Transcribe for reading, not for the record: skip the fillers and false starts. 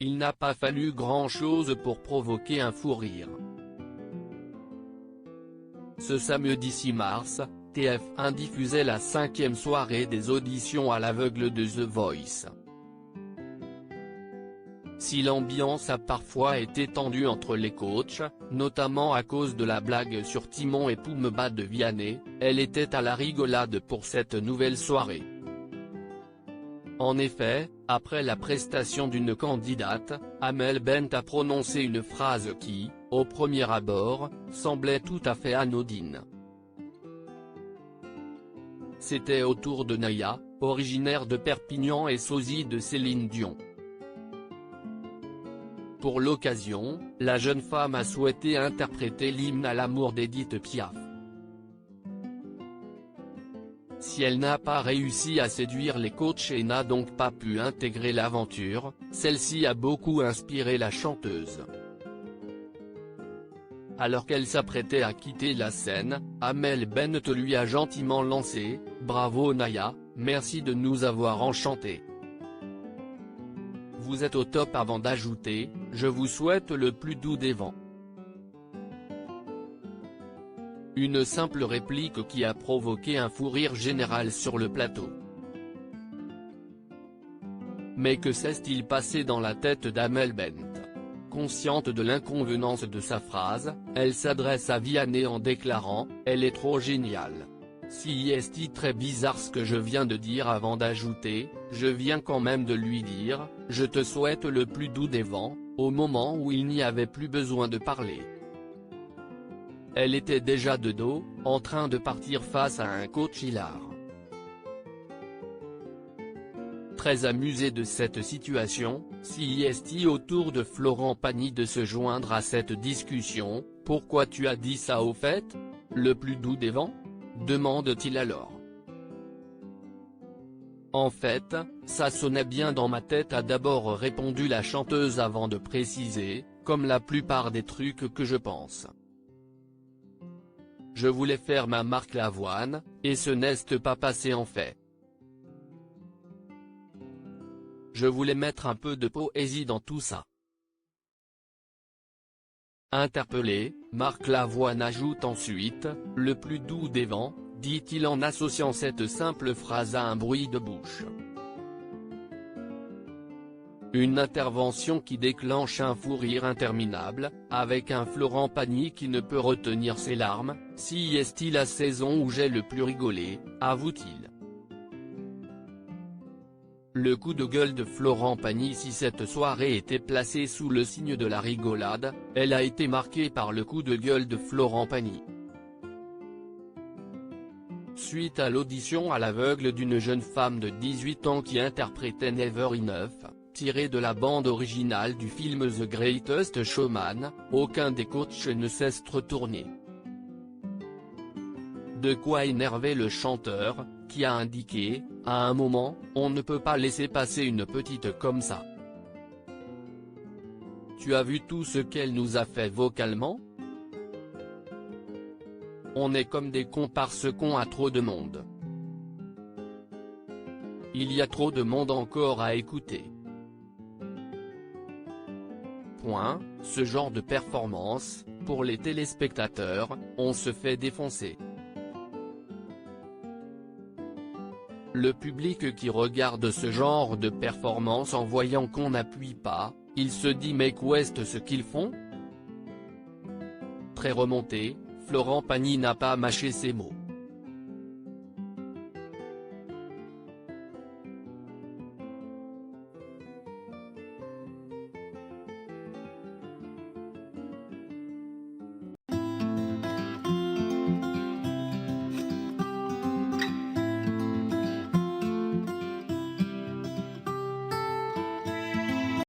Il n'a pas fallu grand-chose pour provoquer un fou rire. Ce samedi 6 mars, TF1 diffusait la 5e soirée des auditions à l'aveugle de The Voice. Si l'ambiance a parfois été tendue entre les coachs, notamment à cause de la blague sur Timon et Pumba de Vianney, elle était à la rigolade pour cette nouvelle soirée. En effet, après la prestation d'une candidate, Amel Bent a prononcé une phrase qui, au premier abord, semblait tout à fait anodine. C'était au tour de Naya, originaire de Perpignan et sosie de Céline Dion. Pour l'occasion, la jeune femme a souhaité interpréter l'hymne à l'amour d'Édith Piaf. Si elle n'a pas réussi à séduire les coachs et n'a donc pas pu intégrer l'aventure, celle-ci a beaucoup inspiré la chanteuse. Alors qu'elle s'apprêtait à quitter la scène, Amel Bent lui a gentiment lancé « Bravo Naya, merci de nous avoir enchantés. Vous êtes au top » avant d'ajouter « Je vous souhaite le plus doux des vents ». Une simple réplique qui a provoqué un fou rire général sur le plateau. Mais que s'est-il passé dans la tête d'Amel Bent? Consciente de l'inconvenance de sa phrase, elle s'adresse à Vianney en déclarant « Elle est trop géniale. Si est très bizarre ce que je viens de dire » avant d'ajouter « Je viens quand même de lui dire, je te souhaite le plus doux des vents », au moment où il n'y avait plus besoin de parler. Elle était déjà de dos, en train de partir face à un coach hilar. Très amusé de cette situation, si est au tour de Florent Pagny de se joindre à cette discussion. « Pourquoi tu as dit ça au fait? Le plus doux des vents ?» demande-t-il alors. « En fait, ça sonnait bien dans ma tête » a d'abord répondu la chanteuse avant de préciser « Comme la plupart des trucs que je pense. Je voulais faire ma marque Lavoine, et ce n'est pas passé en fait. Je voulais mettre un peu de poésie dans tout ça. » Interpellé, Marc Lavoine ajoute ensuite « Le plus doux des vents », dit-il en associant cette simple phrase à un bruit de bouche. Une intervention qui déclenche un fou rire interminable, avec un Florent Pagny qui ne peut retenir ses larmes. « Si est la saison où j'ai le plus rigolé », avoue-t-il. Le coup de gueule de Florent Pagny. Si cette soirée était placée sous le signe de la rigolade, elle a été marquée par le coup de gueule de Florent Pagny. Suite à l'audition à l'aveugle d'une jeune femme de 18 ans qui interprétait Never Enough, tiré de la bande originale du film The Greatest Showman, aucun des coachs ne s'est retourné. De quoi énerver le chanteur, qui a indiqué « À un moment, on ne peut pas laisser passer une petite comme ça. Tu as vu tout ce qu'elle nous a fait vocalement? On est comme des cons parce qu'on a trop de monde. Il y a trop de monde encore à écouter. » Ce genre de performance, pour les téléspectateurs, on se fait défoncer. Le public qui regarde ce genre de performance en voyant qu'on n'appuie pas, il se dit mais qu'est-ce ce qu'ils font? Très remonté, Florent Pagny n'a pas mâché ses mots.